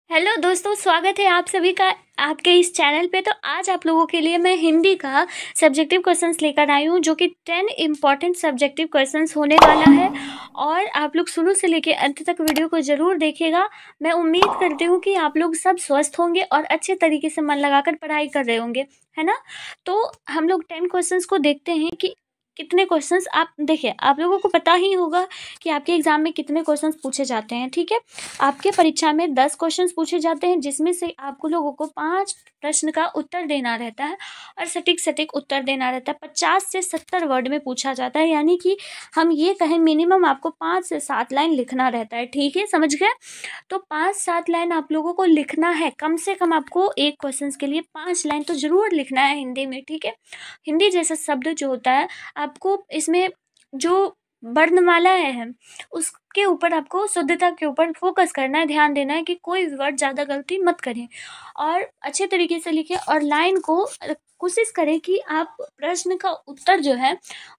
Hello दोस्तों, स्वागत है आप सभी का आपके इस चैनल पे। तो आज आप लोगों के लिए मैं हिंदी का सब्जेक्टिव क्वेश्चंस लेकर आई हूँ, जो कि 10 इम्पॉर्टेंट सब्जेक्टिव क्वेश्चंस होने वाला है। और आप लोग शुरू से लेकर अंत तक वीडियो को ज़रूर देखिएगा। मैं उम्मीद करती हूँ कि आप लोग सब स्वस्थ होंगे और अच्छे तरीके से मन लगाकर पढ़ाई कर रहे होंगे, है ना। तो हम लोग 10 क्वेश्चंस को देखते हैं कि कितने क्वेश्चंस। आप देखिए, आप लोगों को पता ही होगा कि आपके एग्जाम में कितने क्वेश्चंस पूछे जाते हैं, ठीक है। आपके परीक्षा में 10 क्वेश्चंस पूछे जाते हैं, जिसमें से आपको लोगों को 5 प्रश्न का उत्तर देना रहता है और सटीक सटीक उत्तर देना रहता है। 50 से 70 वर्ड में पूछा जाता है, यानी कि हम ये कहें मिनिमम आपको 5 से 7 लाइन लिखना रहता है, ठीक है, समझ गए। तो 5-7 लाइन आप लोगों को लिखना है, कम से कम आपको एक क्वेश्चन के लिए 5 लाइन तो जरूर लिखना है हिंदी में, ठीक है। हिंदी जैसा शब्द जो होता है, आपको इसमें जो वर्णमालाएं हैं उसके ऊपर आपको शुद्धता के ऊपर फोकस करना है, ध्यान देना है कि कोई वर्ड ज़्यादा गलती मत करें और अच्छे तरीके से लिखें। और लाइन को कोशिश करें कि आप प्रश्न का उत्तर जो है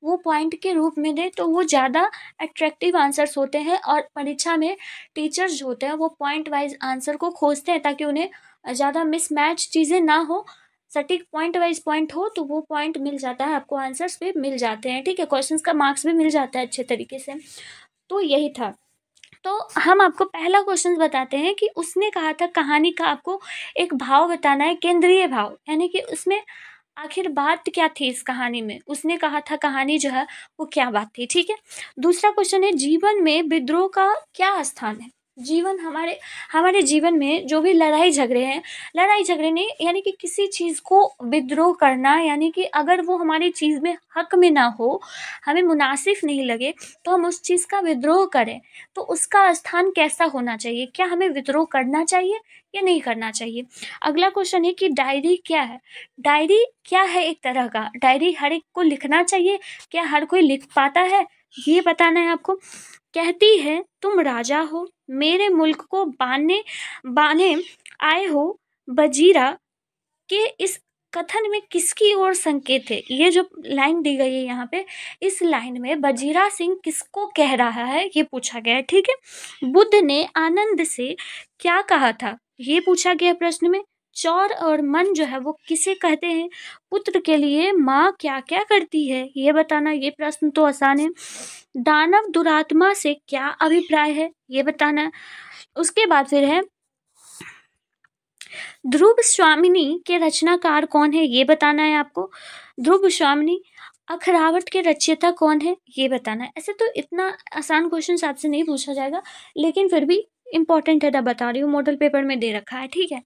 वो पॉइंट के रूप में दें, तो वो ज़्यादा अट्रैक्टिव आंसर्स होते हैं। और परीक्षा में टीचर्स जो होते हैं वो पॉइंट वाइज आंसर को खोजते हैं, ताकि उन्हें ज़्यादा मिसमैच चीज़ें ना हो, सटीक पॉइंट वाइज पॉइंट हो, तो वो पॉइंट मिल जाता है आपको, आंसर्स भी मिल जाते हैं, ठीक है। क्वेश्चंस का मार्क्स भी मिल जाता है अच्छे तरीके से। तो यही था। तो हम आपको पहला क्वेश्चन बताते हैं कि उसने कहा था कहानी का आपको एक भाव बताना है, केंद्रीय भाव, यानी कि उसमें आखिर बात क्या थी इस कहानी में। उसने कहा था कहानी जो है वो क्या बात थी, ठीक है। दूसरा क्वेश्चन है जीवन में विद्रोह का क्या स्थान है। जीवन हमारे हमारे जीवन में जो भी लड़ाई झगड़े हैं, लड़ाई झगड़े नहीं, यानी कि किसी चीज़ को विद्रोह करना, यानी कि अगर वो हमारी चीज़ में हक में ना हो, हमें मुनासिब नहीं लगे, तो हम उस चीज़ का विद्रोह करें, तो उसका स्थान कैसा होना चाहिए। क्या हमें विद्रोह करना चाहिए या नहीं करना चाहिए। अगला क्वेश्चन है कि डायरी क्या है। डायरी क्या है, एक तरह का डायरी हर एक को लिखना चाहिए, क्या हर कोई लिख पाता है, ये बताना है आपको। कहती है तुम राजा हो, मेरे मुल्क को बाने बाने आए हो, बजीरा के इस कथन में किसकी ओर संकेत है। ये जो लाइन दी गई है यहाँ पे, इस लाइन में बजीरा सिंह किसको कह रहा है ये पूछा गया है, ठीक है। बुद्ध ने आनंद से क्या कहा था, ये पूछा गया प्रश्न में। चौर और मन जो है वो किसे कहते हैं। पुत्र के लिए माँ क्या क्या करती है, ये बताना, ये प्रश्न तो आसान है। दानव दुरात्मा से क्या अभिप्राय है, ये बताना है। उसके बाद फिर है ध्रुव स्वामिनी के रचनाकार कौन है, ये बताना है आपको। ध्रुव स्वामिनी अखरावट के रचयिता कौन है, ये बताना है। ऐसे तो इतना आसान क्वेश्चन आपसे नहीं पूछा जाएगा, लेकिन फिर भी इंपॉर्टेंट है, तब बता रही हूँ, मॉडल पेपर में दे रखा है, ठीक है।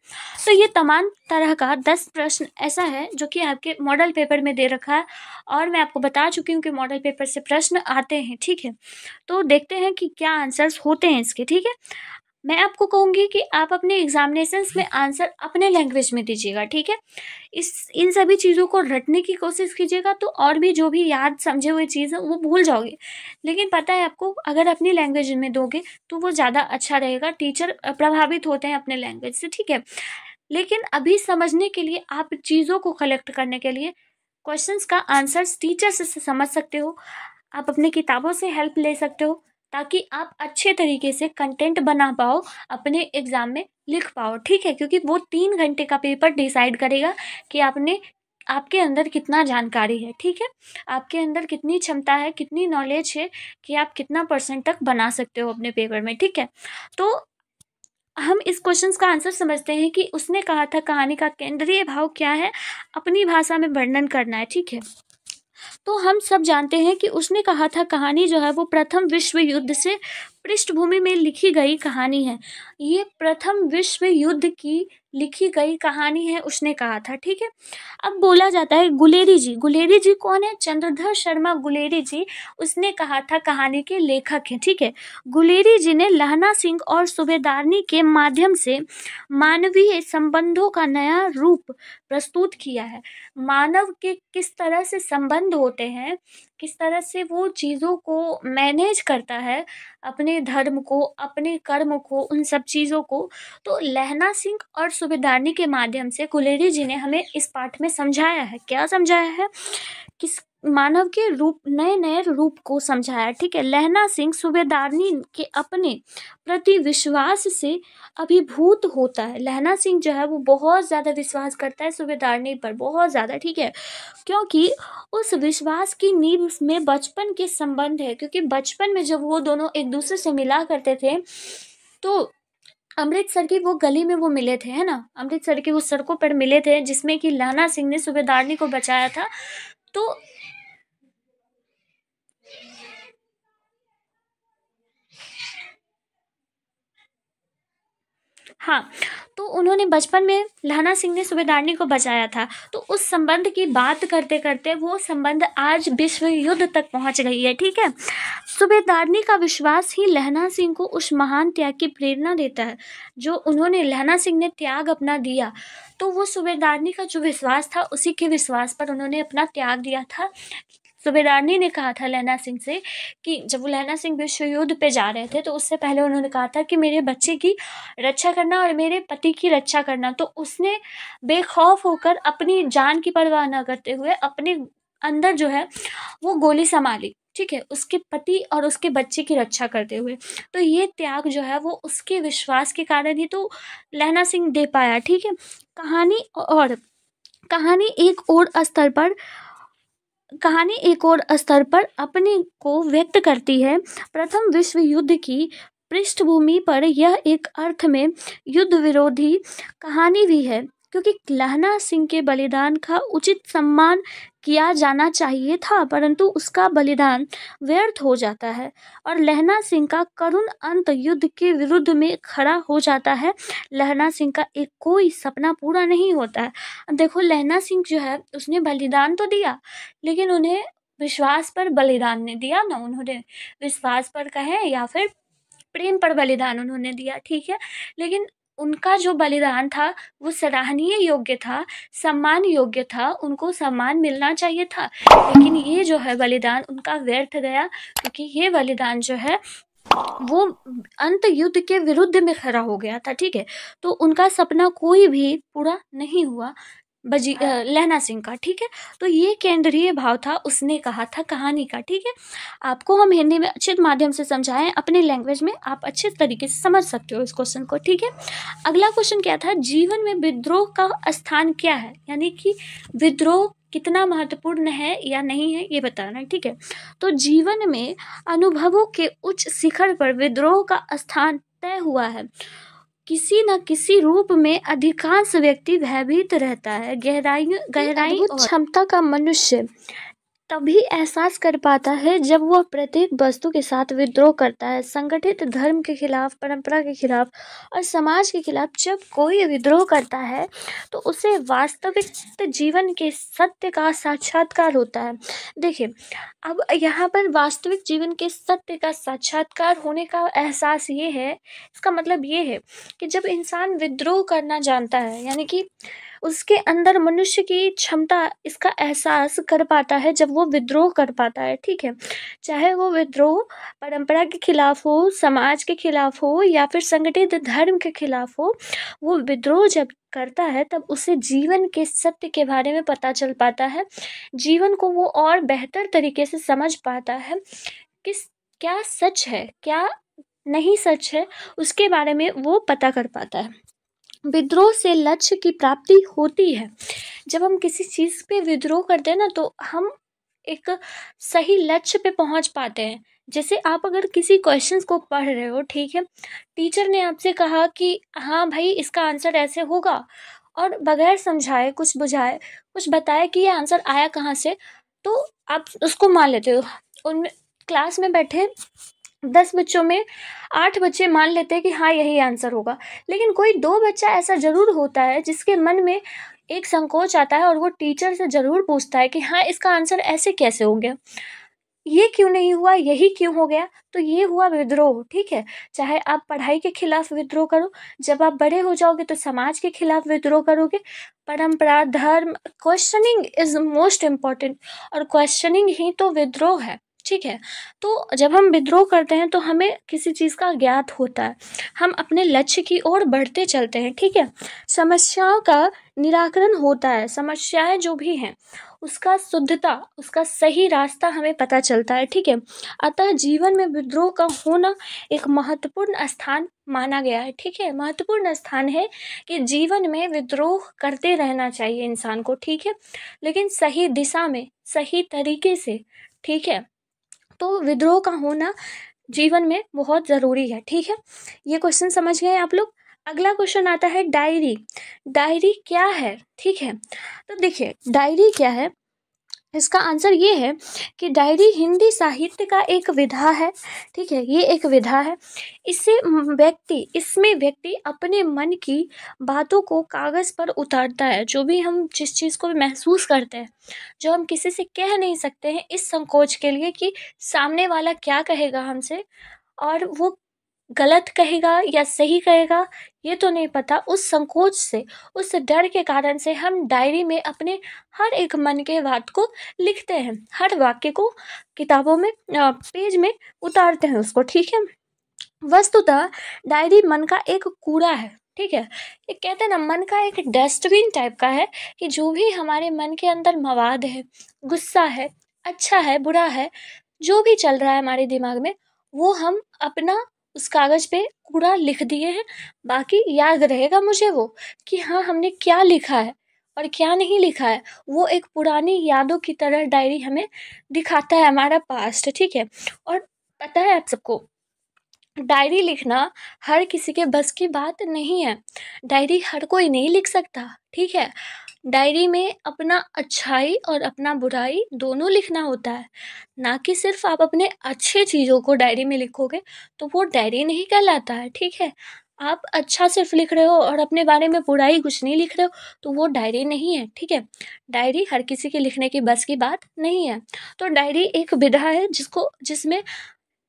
तो ये तमाम तरह का 10 प्रश्न ऐसा है जो कि आपके मॉडल पेपर में दे रखा है, और मैं आपको बता चुकी हूँ कि मॉडल पेपर से प्रश्न आते हैं, ठीक है। तो देखते हैं कि क्या आंसर्स होते हैं इसके, ठीक है। मैं आपको कहूँगी कि आप अपने एग्जामिनेशंस में आंसर अपने लैंग्वेज में दीजिएगा, ठीक है। इन सभी चीज़ों को रटने की कोशिश कीजिएगा, तो और भी जो भी याद समझे हुए चीज़ है वो भूल जाओगे। लेकिन पता है आपको, अगर अपनी लैंग्वेज में दोगे तो वो ज़्यादा अच्छा रहेगा। टीचर प्रभावित होते हैं अपने लैंग्वेज से, ठीक है। लेकिन अभी समझने के लिए, आप चीज़ों को कलेक्ट करने के लिए क्वेश्चंस का आंसर्स टीचर से समझ सकते हो, आप अपनी किताबों से हेल्प ले सकते हो, ताकि आप अच्छे तरीके से कंटेंट बना पाओ, अपने एग्ज़ाम में लिख पाओ, ठीक है। क्योंकि वो 3 घंटे का पेपर डिसाइड करेगा कि आपके अंदर कितना जानकारी है, ठीक है। आपके अंदर कितनी क्षमता है, कितनी नॉलेज है, कि आप कितना % तक बना सकते हो अपने पेपर में, ठीक है। तो हम इस क्वेश्चन का आंसर समझते हैं कि उसने कहा था कहानी का केंद्रीय भाव क्या है, अपनी भाषा में वर्णन करना है, ठीक है। तो हम सब जानते हैं कि उसने कहा था कहानी जो है वो प्रथम विश्व युद्ध से पृष्ठभूमि में लिखी गई कहानी है। ये प्रथम विश्व युद्ध की लिखी गई कहानी है, उसने कहा था, ठीक है। अब बोला जाता है गुलेरी जी कौन है, चंद्रधर शर्मा गुलेरी जी, उसने कहा था कहानी के लेखक हैं, ठीक है। गुलेरी जी ने लहना सिंह और सूबेदारनी के माध्यम से मानवीय संबंधों का नया रूप प्रस्तुत किया है। मानव के किस तरह से संबंध होते हैं, किस तरह से वो चीज़ों को मैनेज करता है, अपने धर्म को, अपने कर्म को, उन सब चीज़ों को, तो लहना सिंह और सूबेदारनी के माध्यम से गुलेरी जी ने हमें इस पाठ में समझाया है। क्या समझाया है, किस मानव के रूप नए नए रूप को समझाया। ठीक है, लहना सिंह सूबेदारनी के अपने प्रति विश्वास से अभिभूत होता है। लहना सिंह जो है वो बहुत ज़्यादा विश्वास करता है सूबेदारनी पर, बहुत ज़्यादा। ठीक है, क्योंकि उस विश्वास की नींव में बचपन के संबंध है, क्योंकि बचपन में जब वो दोनों एक दूसरे से मिला करते थे तो अमृतसर की वो गली में वो मिले थे, है ना, अमृतसर की वो सड़कों पर मिले थे जिसमें कि लहना सिंह ने सूबेदारनी को बचाया था। तो हाँ, तो उन्होंने बचपन में लहना सिंह ने सूबेदारनी को बचाया था। तो उस संबंध की बात करते करते वो संबंध आज विश्व युद्ध तक पहुंच गई है। ठीक है, सूबेदारनी का विश्वास ही लहना सिंह को उस महान त्याग की प्रेरणा देता है जो उन्होंने, लहना सिंह ने त्याग अपना दिया। तो वो सूबेदारनी का जो विश्वास था उसी के विश्वास पर उन्होंने अपना त्याग दिया था। सूबेदारनी ने कहा था लहना सिंह से कि जब वो लहना सिंह विश्व युद्ध पे जा रहे थे तो उससे पहले उन्होंने कहा था कि मेरे बच्चे की रक्षा करना और मेरे पति की रक्षा करना। तो उसने बेखौफ होकर अपनी जान की परवाह न करते हुए अपने अंदर जो है वो गोली संभाली। ठीक है, उसके पति और उसके बच्चे की रक्षा करते हुए। तो ये त्याग जो है वो उसके विश्वास के कारण ही तो लहना सिंह दे पाया। ठीक है, कहानी एक और स्तर पर अपने को व्यक्त करती है। प्रथम विश्व युद्ध की पृष्ठभूमि पर यह एक अर्थ में युद्ध विरोधी कहानी भी है, क्योंकि लहना सिंह के बलिदान का उचित सम्मान किया जाना चाहिए था, परंतु उसका बलिदान व्यर्थ हो जाता है और लहना सिंह का करुण अंत युद्ध के विरुद्ध में खड़ा हो जाता है। लहना सिंह का एक कोई सपना पूरा नहीं होता है। अब देखो, लहना सिंह जो है उसने बलिदान तो दिया, लेकिन उन्हें विश्वास पर बलिदान नहीं दिया ना, उन्होंने विश्वास पर कहें या फिर प्रेम पर बलिदान उन्होंने दिया। ठीक है, लेकिन उनका जो बलिदान था वो सराहनीय योग्य था, सम्मान योग्य था, उनको सम्मान मिलना चाहिए था। लेकिन ये जो है बलिदान उनका व्यर्थ गया, क्योंकि ये बलिदान जो है वो अंत युद्ध के विरुद्ध में खड़ा हो गया था। ठीक है, तो उनका सपना कोई भी पूरा नहीं हुआ लहना सिंह का। ठीक है, तो ये केंद्रीय भाव था, उसने कहा था कहानी का। ठीक है, आपको हम हिंदी में अच्छे माध्यम से समझाएं, अपने लैंग्वेज में आप अच्छे तरीके से समझ सकते हो इस क्वेश्चन को। ठीक है, अगला क्वेश्चन क्या था, जीवन में विद्रोह का स्थान क्या है, यानी कि विद्रोह कितना महत्वपूर्ण है या नहीं है ये बताना है। ठीक है, तो जीवन में अनुभवों के उच्च शिखर पर विद्रोह का स्थान तय हुआ है। किसी न किसी रूप में अधिकांश व्यक्ति भयभीत रहता है। गहराई और क्षमता का मनुष्य तभी एहसास कर पाता है जब वह प्रत्येक वस्तु के साथ विद्रोह करता है। संगठित धर्म के खिलाफ, परंपरा के खिलाफ और समाज के खिलाफ जब कोई विद्रोह करता है तो उसे वास्तविक जीवन के सत्य का साक्षात्कार होता है। देखिए, अब यहाँ पर वास्तविक जीवन के सत्य का साक्षात्कार होने का एहसास ये है, इसका मतलब ये है कि जब इंसान विद्रोह करना जानता है, यानी कि उसके अंदर मनुष्य की क्षमता इसका एहसास कर पाता है जब वो विद्रोह कर पाता है। ठीक है, चाहे वो विद्रोह परंपरा के खिलाफ हो, समाज के खिलाफ हो या फिर संगठित धर्म के खिलाफ हो, वो विद्रोह जब करता है तब उसे जीवन के सत्य के बारे में पता चल पाता है। जीवन को वो और बेहतर तरीके से समझ पाता है कि क्या सच है, क्या नहीं सच है, उसके बारे में वो पता कर पाता है। विद्रोह से लक्ष्य की प्राप्ति होती है। जब हम किसी चीज़ पे विद्रोह करते हैं ना तो हम एक सही लक्ष्य पे पहुंच पाते हैं। जैसे आप अगर किसी क्वेश्चंस को पढ़ रहे हो, ठीक है, टीचर ने आपसे कहा कि हाँ भाई इसका आंसर ऐसे होगा, और बगैर समझाए, कुछ बुझाए, कुछ बताए कि ये आंसर आया कहाँ से, तो आप उसको मान लेते हो। उनमें क्लास में बैठे 10 बच्चों में 8 बच्चे मान लेते हैं कि हाँ यही आंसर होगा, लेकिन कोई 2 बच्चा ऐसा ज़रूर होता है जिसके मन में एक संकोच आता है और वो टीचर से ज़रूर पूछता है कि हाँ इसका आंसर ऐसे कैसे हो गया, ये क्यों नहीं हुआ, यही क्यों हो गया। तो ये हुआ विद्रोह। ठीक है, चाहे आप पढ़ाई के खिलाफ विद्रोह करो, जब आप बड़े हो जाओगे तो समाज के खिलाफ विद्रोह करोगे, परंपरा, धर्म, क्वेश्चनिंग इज मोस्ट इम्पॉर्टेंट, और क्वेश्चनिंग ही तो विद्रोह है। ठीक है, तो जब हम विद्रोह करते हैं तो हमें किसी चीज़ का ज्ञात होता है, हम अपने लक्ष्य की ओर बढ़ते चलते हैं। ठीक है, समस्याओं का निराकरण होता है, समस्याएं जो भी हैं उसका शुद्धता, उसका सही रास्ता हमें पता चलता है, ठीक है। अतः जीवन में विद्रोह का होना एक महत्वपूर्ण स्थान माना गया है, ठीक है। महत्वपूर्ण स्थान है कि जीवन में विद्रोह करते रहना चाहिए इंसान को, ठीक है, लेकिन सही दिशा में, सही तरीके से, ठीक है। तो विद्रोह का होना जीवन में बहुत ज़रूरी है, ठीक है। ये क्वेश्चन समझ गए आप लोग। अगला क्वेश्चन आता है डायरी। डायरी क्या है, ठीक है। तो देखिए डायरी क्या है, इसका आंसर ये है कि डायरी हिंदी साहित्य का एक विधा है, ठीक है। ये एक विधा है। इसमें व्यक्ति अपने मन की बातों को कागज़ पर उतारता है। जो भी हम जिस चीज़ को महसूस करते हैं, जो हम किसी से कह नहीं सकते हैं इस संकोच के लिए कि सामने वाला क्या कहेगा हमसे, और वो गलत कहेगा या सही कहेगा ये तो नहीं पता, उस संकोच से, उस डर के कारण से हम डायरी में अपने हर एक मन के बात को लिखते हैं, हर वाक्य को किताबों में पेज में उतारते हैं उसको, ठीक है। वस्तुतः डायरी मन का एक कूड़ा है, ठीक है। ये कहते हैं ना, मन का एक डस्टबिन टाइप का है कि जो भी हमारे मन के अंदर मवाद है, गुस्सा है, अच्छा है, बुरा है, जो भी चल रहा है हमारे दिमाग में, वो हम अपना उस कागज़ पे पूरा लिख दिए हैं। बाकी याद रहेगा मुझे वो कि हाँ हमने क्या लिखा है और क्या नहीं लिखा है। वो एक पुरानी यादों की तरह डायरी हमें दिखाता है हमारा पास्ट, ठीक है। और पता है आप सबको, डायरी लिखना हर किसी के बस की बात नहीं है। डायरी हर कोई नहीं लिख सकता, ठीक है। डायरी में अपना अच्छाई और अपना बुराई दोनों लिखना होता है, ना कि सिर्फ आप अपने अच्छे चीज़ों को डायरी में लिखोगे तो वो डायरी नहीं कहलाता है, ठीक है। आप अच्छा सिर्फ लिख रहे हो और अपने बारे में बुराई कुछ नहीं लिख रहे हो तो वो डायरी नहीं है, ठीक है। डायरी हर किसी के लिखने की बस की बात नहीं है। तो डायरी एक विधा है जिसमें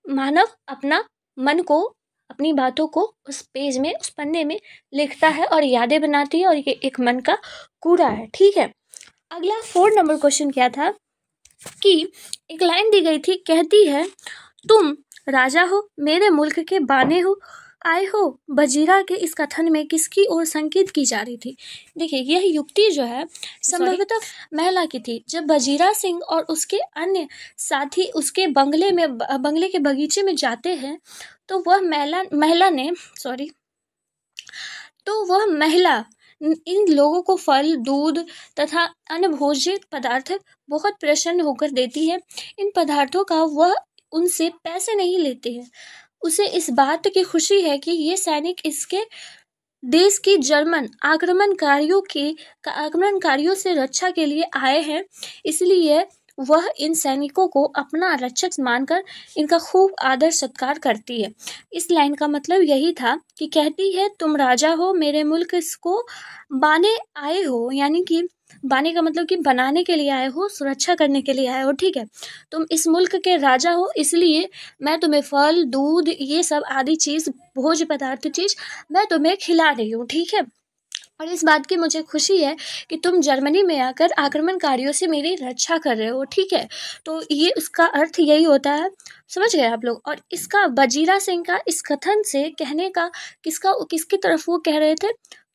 मानव अपना मन को, अपनी बातों को उस पेज में, उस पन्ने में लिखता है और यादें बनाती है, और ये एक मन का कूड़ा है, ठीक है। अगला 4 नंबर क्वेश्चन क्या था कि एक लाइन दी गई थी, कहती है तुम राजा हो, मेरे मुल्क के बाने हो, आए हो बजीरा के। इस कथन में किसकी ओर संकेत की जा रही थी। देखिए यह युक्ति जो है संभवतः महिला की थी। जब बजीरा सिंह और उसके अन्य साथी उसके बंगले के बगीचे में जाते हैं तो वह महिला इन लोगों को फल, दूध तथा अन्य भोज्य पदार्थ बहुत प्रसन्न होकर देती है। इन पदार्थों का वह उनसे पैसे नहीं लेते हैं। उसे इस बात की खुशी है कि ये सैनिक इसके देश की जर्मन आक्रमणकारियों से रक्षा के लिए आए हैं, इसलिए वह इन सैनिकों को अपना रक्षक मानकर इनका खूब आदर सत्कार करती है। इस लाइन का मतलब यही था कि कहती है तुम राजा हो, मेरे मुल्क को बाने आए हो, यानी कि बाने का मतलब कि बनाने के लिए आए हो, सुरक्षा करने के लिए आए हो, ठीक है। तुम इस मुल्क के राजा हो, इसलिए मैं तुम्हें फल, दूध, ये सब आदि चीज़, भोज्य पदार्थ चीज़ मैं तुम्हें खिला रही हूँ, ठीक है। और इस बात की मुझे खुशी है कि तुम जर्मनी में आकर आक्रमणकारियों से मेरी रक्षा कर रहे हो, ठीक है। तो ये उसका अर्थ यही होता है, समझ गए आप लोग। और इसका बजीरा सिंह का इस कथन से कहने का किसकी तरफ वो कह रहे थे,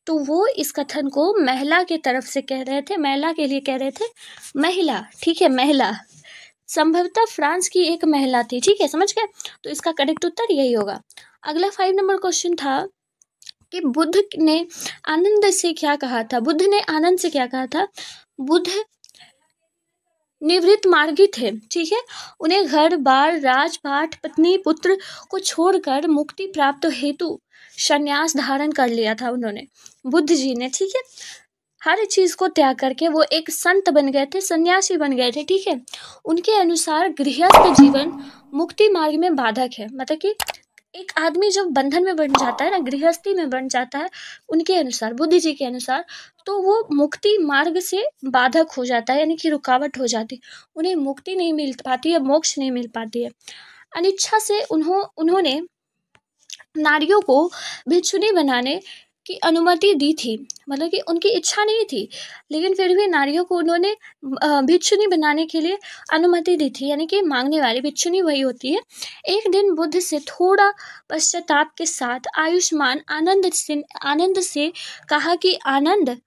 तो वो इस कथन को महिला के तरफ से कह रहे थे, महिला के लिए कह रहे थे, महिला, ठीक है, महिला। संभवतः फ्रांस की एक महिला थी, ठीक है, समझ गए। तो इसका करेक्ट उत्तर यही होगा। अगला 5 नंबर क्वेश्चन था कि बुद्ध ने आनंद से क्या कहा था। बुद्ध ने आनंद से क्या कहा था। बुद्ध निवृत्त मार्गी थे, ठीक है। उन्हें घर बार, राजपाट, पत्नी, पुत्र को छोड़कर मुक्ति प्राप्त हेतु संन्यास धारण कर लिया था उन्होंने, बुद्ध जी ने, ठीक है। हर चीज को त्याग करके वो एक संत बन गए थे, सन्यासी बन गए थे, ठीक है। उनके अनुसार गृहस्थ जीवन मुक्ति मार्ग में बाधक है। मतलब कि एक आदमी जब बंधन में बन जाता है ना, गृहस्थी में बन जाता है, उनके अनुसार, बुद्ध जी के अनुसार, तो वो मुक्ति मार्ग से बाधक हो जाता है, यानी कि रुकावट हो जाती है। उन्हें मुक्ति नहीं मिल पाती है, मोक्ष नहीं मिल पाती है। अनिच्छा से उन्होंने नारियों को भिक्षुणी बनाने की अनुमति दी थी। मतलब कि उनकी इच्छा नहीं थी, लेकिन फिर भी नारियों को उन्होंने भिक्षुणी बनाने के लिए अनुमति दी थी, यानी कि मांगने वाली भिक्षुणी वही होती है। एक दिन बुद्ध से थोड़ा पश्चाताप के साथ आयुष्मान आनंद से कहा कि आनंद,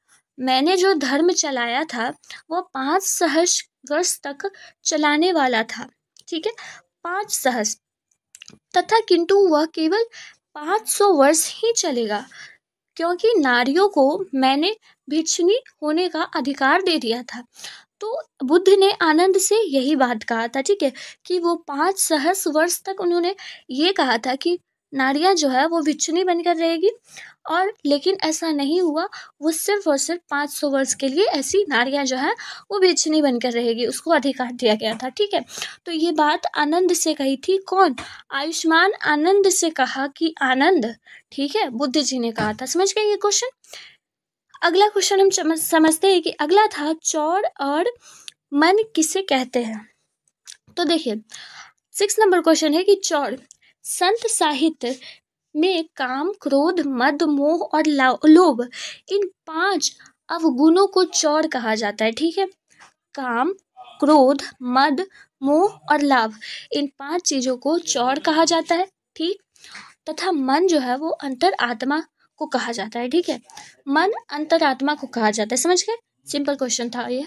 मैंने जो धर्म चलाया था वो 5 सहस्र वर्ष तक चलाने वाला था, ठीक है, 5 सहस्र, तथा किंतु वह केवल 500 वर्ष ही चलेगा, क्योंकि नारियों को मैंने भिक्षुणी होने का अधिकार दे दिया था। तो बुद्ध ने आनंद से यही बात कहा था, ठीक है, कि वो 5 सहस्र वर्ष तक उन्होंने ये कहा था कि नारियां जो है वो भिक्षुणी बनकर रहेगी, और लेकिन ऐसा नहीं हुआ। वो सिर्फ और सिर्फ 500 वर्ष के लिए ऐसी नारियां जो है वो भिक्षुणी बनकर रहेगी, उसको अधिकार दिया गया था, ठीक है। तो ये बात आनंद से कही थी, कौन? आयुष्मान आनंद से कहा कि आनंद, ठीक है, बुद्ध जी ने कहा था। समझ गए ये क्वेश्चन? अगला क्वेश्चन हम समझते हैं कि अगला था चौड़ और मन किसे कहते हैं। तो देखिए 6 नंबर क्वेश्चन है कि चौड़, संत साहित्य में काम, क्रोध, मद, मोह और लोभ, इन 5 अवगुणों को चौड़ कहा जाता है, ठीक है। काम, क्रोध, मद, मोह और लाभ, इन 5 चीजों को चौड़ कहा जाता है, ठीक। तथा मन जो है वो अंतर आत्मा को कहा जाता है, ठीक है। मन अंतरात्मा को कहा जाता है। समझ गए? सिंपल क्वेश्चन था ये।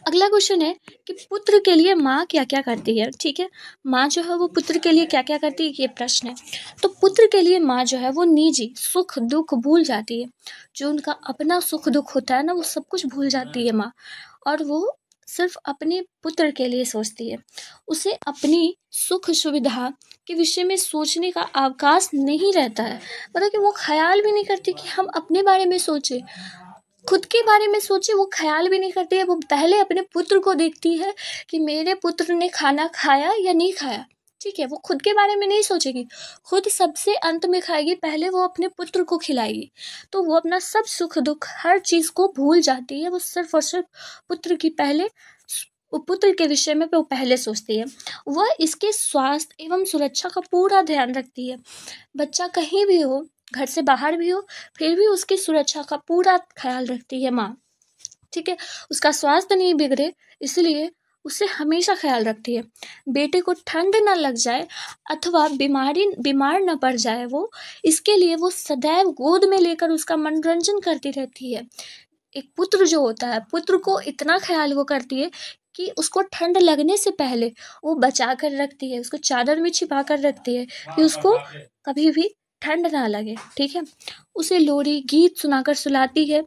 अगला क्वेश्चन है कि पुत्र के लिए माँ क्या क्या करती है, ठीक है। माँ जो है वो पुत्र के लिए क्या क्या करती है, ये प्रश्न है। तो पुत्र के लिए माँ जो है वो निजी सुख दुख भूल जाती है, जो उनका अपना सुख दुख होता है ना, वो सब कुछ भूल जाती है माँ, और वो सिर्फ अपने पुत्र के लिए सोचती है। उसे अपनी सुख सुविधा के विषय में सोचने का अवकाश नहीं रहता है, मतलब कि वो ख्याल भी नहीं करती कि हम अपने बारे में सोचें, खुद के बारे में सोचे, वो ख्याल भी नहीं करती है। वो पहले अपने पुत्र को देखती है कि मेरे पुत्र ने खाना खाया या नहीं खाया, ठीक है। वो खुद के बारे में नहीं सोचेगी, खुद सबसे अंत में खाएगी, पहले वो अपने पुत्र को खिलाएगी। तो वो अपना सब सुख दुख हर चीज़ को भूल जाती है, वो सिर्फ और सिर्फ पुत्र की पहले पुत्र के विषय में वो पहले सोचती है। वह इसके स्वास्थ्य एवं सुरक्षा का पूरा ध्यान रखती है। बच्चा कहीं भी हो, घर से बाहर भी हो, फिर भी उसकी सुरक्षा का पूरा ख्याल रखती है माँ, ठीक है। उसका स्वास्थ्य नहीं बिगड़े इसलिए उसे हमेशा ख्याल रखती है। बेटे को ठंड ना लग जाए अथवा बीमार न पड़ जाए, वो इसके लिए वो सदैव गोद में लेकर उसका मनोरंजन करती रहती है। एक पुत्र जो होता है, पुत्र को इतना ख्याल वो करती है कि उसको ठंड लगने से पहले वो बचा कर रखती है, उसको चादर में छिपा कर रखती है कि उसको कभी भी ठंड ना लगे, ठीक है। उसे लोरी गीत सुनाकर सुलाती है,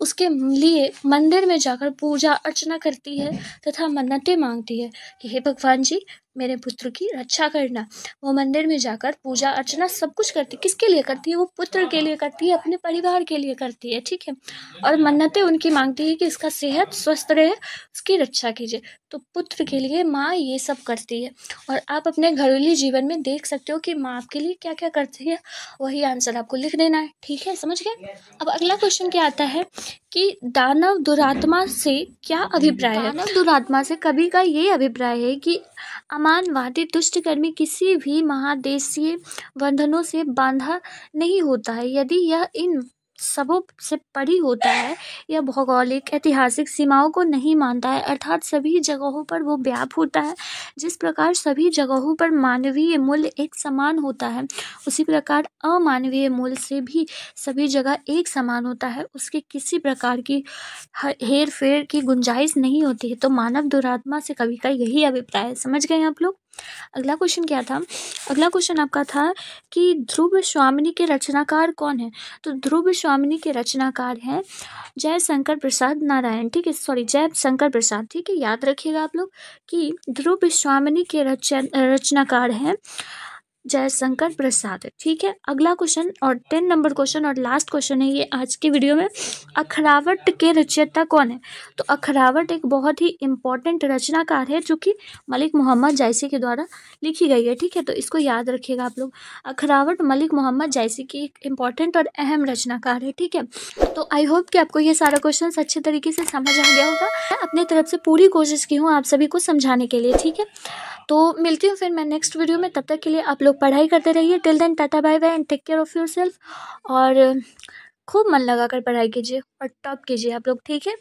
उसके लिए मंदिर में जाकर पूजा अर्चना करती है तथा मन्नतें मांगती है कि हे भगवान जी मेरे पुत्र की रक्षा करना। वो मंदिर में जाकर पूजा अर्चना सब कुछ करती है। किसके लिए करती है? वो पुत्र के लिए करती है, अपने परिवार के लिए करती है, ठीक है। और मन्नतें उनकी मांगती है कि इसका सेहत स्वस्थ रहे, उसकी रक्षा कीजिए। तो पुत्र के लिए माँ ये सब करती है, और आप अपने घरेलू जीवन में देख सकते हो कि माँ आपके लिए क्या क्या करती है। वही आंसर आपको लिख देना है, ठीक है। समझ गए? अब अगला क्वेश्चन क्या आता है कि दानव दुरात्मा से क्या अभिप्राय है। दानव दुरात्मा से कवि का ये अभिप्राय है कि अमानवादी दुष्टकर्मी किसी भी महादेशीय बंधनों से बांधा नहीं होता है, यदि यह इन सबों से परी होता है। यह भौगोलिक ऐतिहासिक सीमाओं को नहीं मानता है, अर्थात सभी जगहों पर वो व्याप्त होता है। जिस प्रकार सभी जगहों पर मानवीय मूल्य एक समान होता है, उसी प्रकार अमानवीय मूल्य से भी सभी जगह एक समान होता है, उसके किसी प्रकार की हेर फेर की गुंजाइश नहीं होती है। तो मानव दुरात्मा से कवि का यही अभिप्राय है। समझ गए आप लोग? अगला क्वेश्चन क्या था? अगला क्वेश्चन आपका था कि ध्रुव स्वामिनी के रचनाकार कौन है। तो ध्रुव स्वामिनी के रचनाकार हैं जय शंकर प्रसाद नारायण, ठीक है, सॉरी जय शंकर प्रसाद, ठीक है। याद रखिएगा आप लोग कि ध्रुव स्वामिनी के रचनाकार हैं जय शंकर प्रसाद, ठीक है। अगला क्वेश्चन और 10 नंबर क्वेश्चन और लास्ट क्वेश्चन है ये आज की वीडियो में, अखरावट के रचयिता कौन है। तो अखरावट एक बहुत ही इम्पोर्टेंट रचनाकार है जो कि मलिक मोहम्मद जायसी के द्वारा लिखी गई है, ठीक है। तो इसको याद रखिएगा आप लोग। अखरावट मलिक मोहम्मद जायसी की एक इम्पॉर्टेंट और अहम रचनाकार है, ठीक है। तो आई होप कि आपको ये सारा क्वेश्चन अच्छे तरीके से समझ आ गया होगा। मैं अपने तरफ से पूरी कोशिश की हूँ आप सभी को समझाने के लिए, ठीक है। तो मिलती हूँ फिर मैं नेक्स्ट वीडियो में, तब तक के लिए आप लोग पढ़ाई करते रहिए। Till then tata bye bye and take care of yourself, और खूब मन लगा कर पढ़ाई कीजिए और टॉप कीजिए आप लोग, ठीक है।